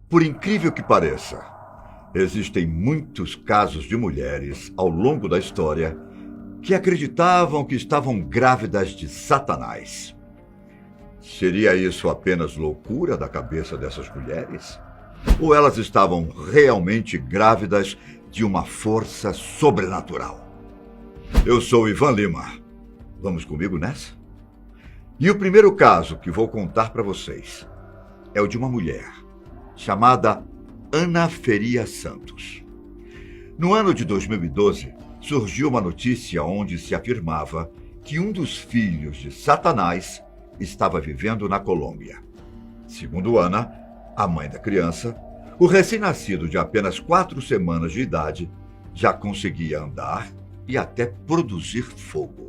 Por incrível que pareça, existem muitos casos de mulheres ao longo da história que acreditavam que estavam grávidas de Satanás. Seria isso apenas loucura da cabeça dessas mulheres? Ou elas estavam realmente grávidas de uma força sobrenatural? Eu sou Ivan Lima. Vamos comigo nessa? E o primeiro caso que vou contar para vocês é o de uma mulher chamada Ana Feria Santos. No ano de 2012, surgiu uma notícia onde se afirmava que um dos filhos de Satanás estava vivendo na Colômbia. Segundo Ana, a mãe da criança, o recém-nascido de apenas 4 semanas de idade já conseguia andar e até produzir fogo.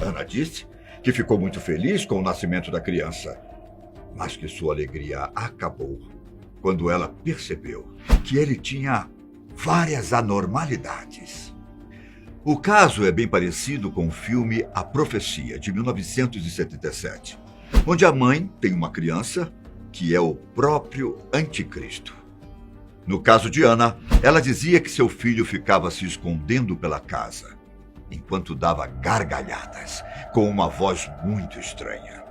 Ana disse que ficou muito feliz com o nascimento da criança, mas que sua alegria acabou quando ela percebeu que ele tinha várias anormalidades. O caso é bem parecido com o filme A Profecia, de 1977, onde a mãe tem uma criança que é o próprio Anticristo. No caso de Ana, ela dizia que seu filho ficava se escondendo pela casa, enquanto dava gargalhadas, com uma voz muito estranha.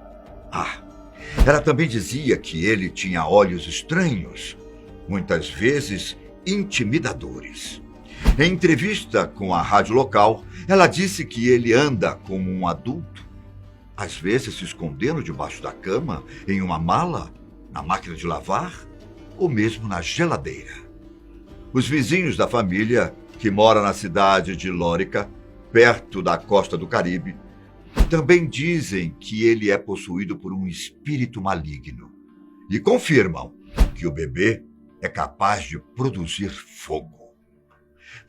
Ela também dizia que ele tinha olhos estranhos, muitas vezes intimidadores. Em entrevista com a rádio local, ela disse que ele anda como um adulto, às vezes se escondendo debaixo da cama, em uma mala, na máquina de lavar ou mesmo na geladeira. Os vizinhos da família, que mora na cidade de Lórica, perto da costa do Caribe, também dizem que ele é possuído por um espírito maligno e confirmam que o bebê é capaz de produzir fogo.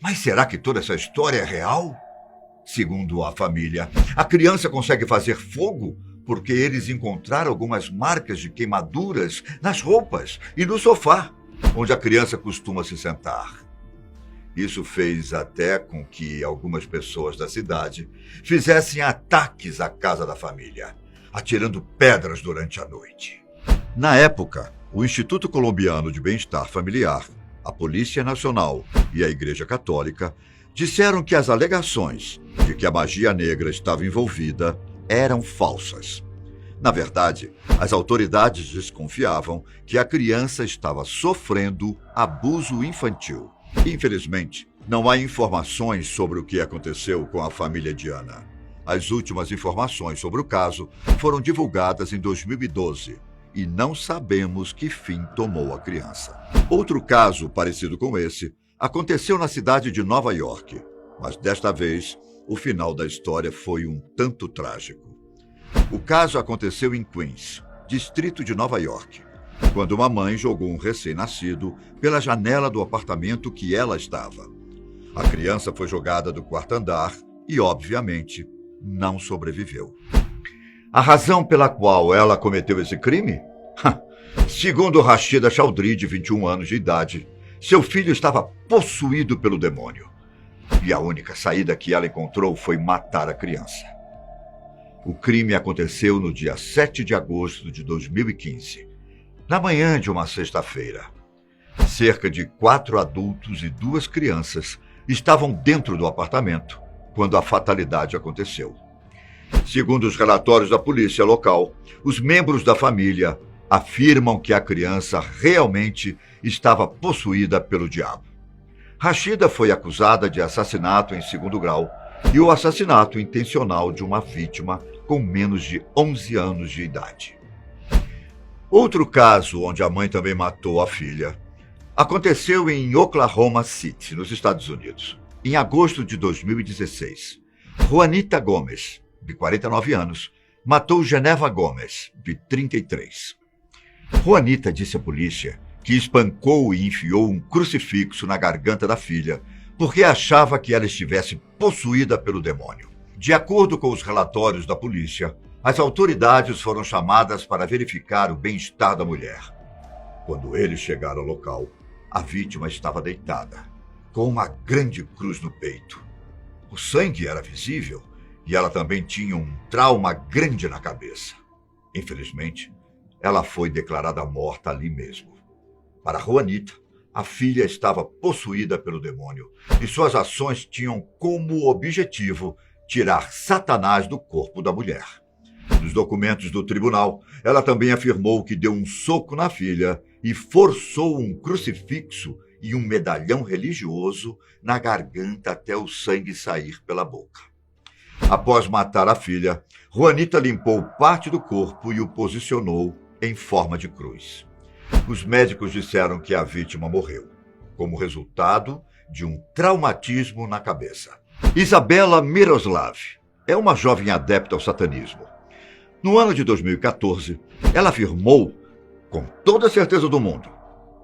Mas será que toda essa história é real? Segundo a família, a criança consegue fazer fogo porque eles encontraram algumas marcas de queimaduras nas roupas e no sofá, onde a criança costuma se sentar. Isso fez até com que algumas pessoas da cidade fizessem ataques à casa da família, atirando pedras durante a noite. Na época, o Instituto Colombiano de Bem-Estar Familiar, a Polícia Nacional e a Igreja Católica disseram que as alegações de que a magia negra estava envolvida eram falsas. Na verdade, as autoridades desconfiavam que a criança estava sofrendo abuso infantil. Infelizmente, não há informações sobre o que aconteceu com a família de Ana. As últimas informações sobre o caso foram divulgadas em 2012 e não sabemos que fim tomou a criança. Outro caso parecido com esse aconteceu na cidade de Nova York, mas desta vez o final da história foi um tanto trágico. O caso aconteceu em Queens, distrito de Nova York, quando uma mãe jogou um recém-nascido pela janela do apartamento que ela estava. A criança foi jogada do quarto andar e, obviamente, não sobreviveu. A razão pela qual ela cometeu esse crime? Segundo Rashida Chaudhry, de 21 anos de idade, seu filho estava possuído pelo demônio. E a única saída que ela encontrou foi matar a criança. O crime aconteceu no dia 7 de agosto de 2015, na manhã de uma sexta-feira. Cerca de 4 adultos e 2 crianças estavam dentro do apartamento quando a fatalidade aconteceu. Segundo os relatórios da polícia local, os membros da família afirmam que a criança realmente estava possuída pelo diabo. Rashida foi acusada de assassinato em 2º grau e o assassinato intencional de uma vítima com menos de 11 anos de idade. Outro caso onde a mãe também matou a filha aconteceu em Oklahoma City, nos Estados Unidos, em agosto de 2016. Juanita Gomes, de 49 anos, matou Geneva Gomes, de 33. Juanita disse à polícia que espancou e enfiou um crucifixo na garganta da filha porque achava que ela estivesse possuída pelo demônio. De acordo com os relatórios da polícia, as autoridades foram chamadas para verificar o bem-estar da mulher. Quando eles chegaram ao local, a vítima estava deitada, com uma grande cruz no peito. O sangue era visível e ela também tinha um trauma grande na cabeça. Infelizmente, ela foi declarada morta ali mesmo. Para Juanita, a filha estava possuída pelo demônio e suas ações tinham como objetivo tirar Satanás do corpo da mulher. Nos documentos do tribunal, ela também afirmou que deu um soco na filha e forçou um crucifixo e um medalhão religioso na garganta até o sangue sair pela boca. Após matar a filha, Juanita limpou parte do corpo e o posicionou em forma de cruz. Os médicos disseram que a vítima morreu, como resultado de um traumatismo na cabeça. Isabela Miroslav é uma jovem adepta ao satanismo. No ano de 2014, ela afirmou, com toda a certeza do mundo,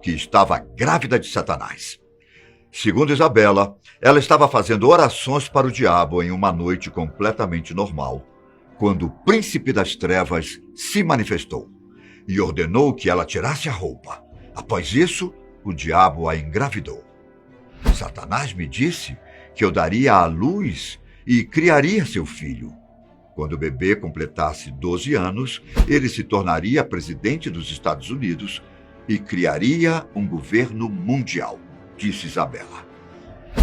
que estava grávida de Satanás. Segundo Isabela, ela estava fazendo orações para o diabo em uma noite completamente normal, quando o príncipe das trevas se manifestou e ordenou que ela tirasse a roupa. Após isso, o diabo a engravidou. Satanás me disse que eu daria à luz e criaria seu filho. Quando o bebê completasse 12 anos, ele se tornaria presidente dos Estados Unidos e criaria um governo mundial, disse Isabela.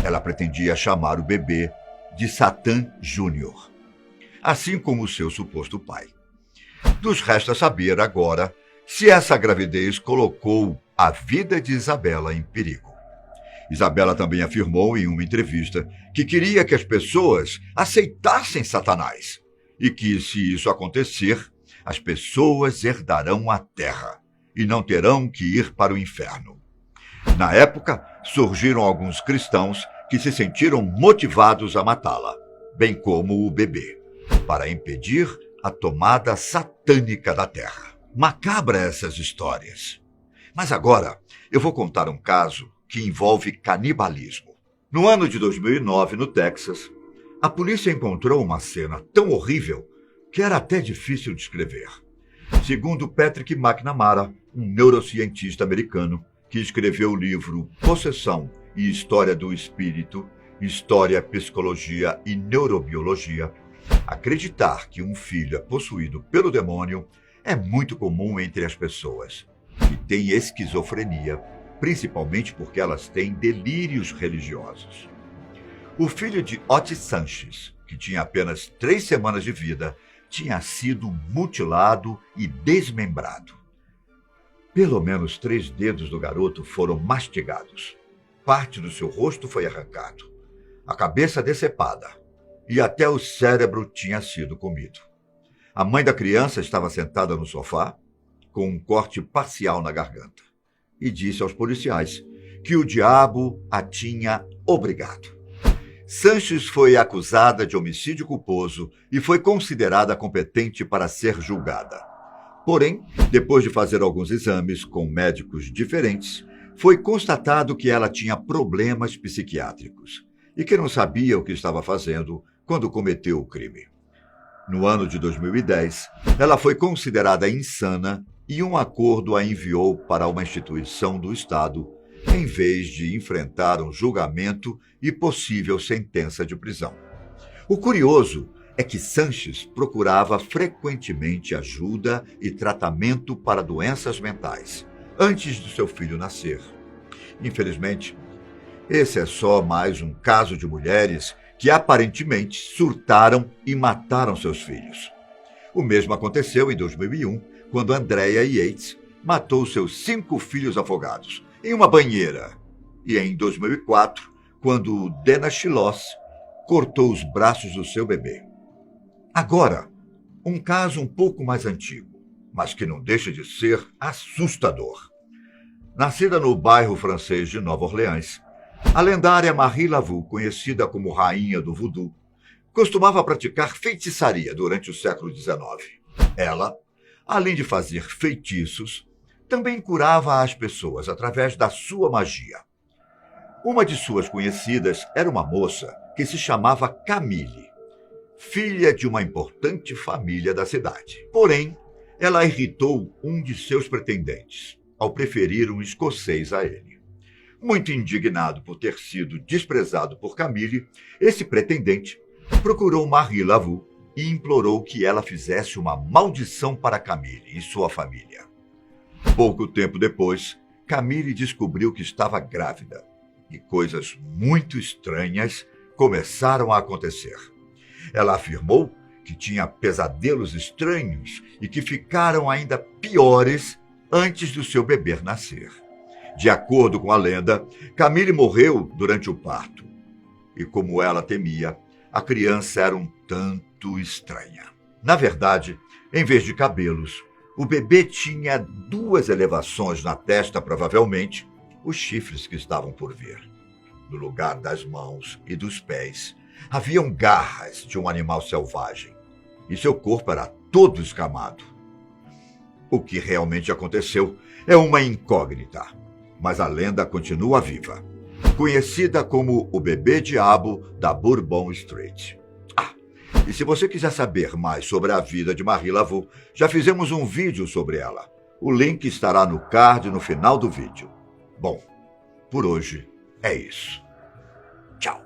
Ela pretendia chamar o bebê de Satã Júnior, assim como o seu suposto pai. Nos resta saber agora se essa gravidez colocou a vida de Isabela em perigo. Isabela também afirmou em uma entrevista que queria que as pessoas aceitassem Satanás e que, se isso acontecer, as pessoas herdarão a terra e não terão que ir para o inferno. Na época, surgiram alguns cristãos que se sentiram motivados a matá-la, bem como o bebê, para impedir a tomada satânica da terra. Macabra essas histórias. Mas agora eu vou contar um caso que envolve canibalismo. No ano de 2009, no Texas, a polícia encontrou uma cena tão horrível que era até difícil de descrever. Segundo Patrick McNamara, um neurocientista americano que escreveu o livro Possessão e História do Espírito, História, Psicologia e Neurobiologia, acreditar que um filho é possuído pelo demônio é muito comum entre as pessoas que têm esquizofrenia, principalmente porque elas têm delírios religiosos. O filho de Otis Sanches, que tinha apenas 3 semanas de vida, tinha sido mutilado e desmembrado. Pelo menos 3 dedos do garoto foram mastigados. Parte do seu rosto foi arrancado, a cabeça decepada e até o cérebro tinha sido comido. A mãe da criança estava sentada no sofá, com um corte parcial na garganta, e disse aos policiais que o diabo a tinha obrigado. Sanches foi acusada de homicídio culposo e foi considerada competente para ser julgada. Porém, depois de fazer alguns exames com médicos diferentes, foi constatado que ela tinha problemas psiquiátricos e que não sabia o que estava fazendo quando cometeu o crime. No ano de 2010, ela foi considerada insana e um acordo a enviou para uma instituição do Estado, em vez de enfrentar um julgamento e possível sentença de prisão. O curioso é que Sanches procurava frequentemente ajuda e tratamento para doenças mentais, antes do seu filho nascer. Infelizmente, esse é só mais um caso de mulheres que aparentemente surtaram e mataram seus filhos. O mesmo aconteceu em 2001, quando Andrea Yates matou seus 5 filhos afogados em uma banheira, e em 2004, quando Dana Chilos cortou os braços do seu bebê. Agora, um caso um pouco mais antigo, mas que não deixa de ser assustador. Nascida no bairro francês de Nova Orleans, a lendária Marie Laveau, conhecida como Rainha do Voodoo, costumava praticar feitiçaria durante o século XIX. Ela, além de fazer feitiços, também curava as pessoas através da sua magia. Uma de suas conhecidas era uma moça que se chamava Camille, filha de uma importante família da cidade. Porém, ela irritou um de seus pretendentes, ao preferir um escocês a ele. Muito indignado por ter sido desprezado por Camille, esse pretendente procurou Marie Laveau e implorou que ela fizesse uma maldição para Camille e sua família. Pouco tempo depois, Camille descobriu que estava grávida e coisas muito estranhas começaram a acontecer. Ela afirmou que tinha pesadelos estranhos e que ficaram ainda piores antes do seu bebê nascer. De acordo com a lenda, Camille morreu durante o parto. E como ela temia, a criança era um tanto estranha. Na verdade, em vez de cabelos, o bebê tinha 2 elevações na testa, provavelmente os chifres que estavam por vir. No lugar das mãos e dos pés, haviam garras de um animal selvagem. E seu corpo era todo escamado. O que realmente aconteceu é uma incógnita, mas a lenda continua viva, conhecida como o bebê diabo da Bourbon Street. E se você quiser saber mais sobre a vida de Marie Laveau, já fizemos um vídeo sobre ela. O link estará no card no final do vídeo. Bom, por hoje é isso. Tchau.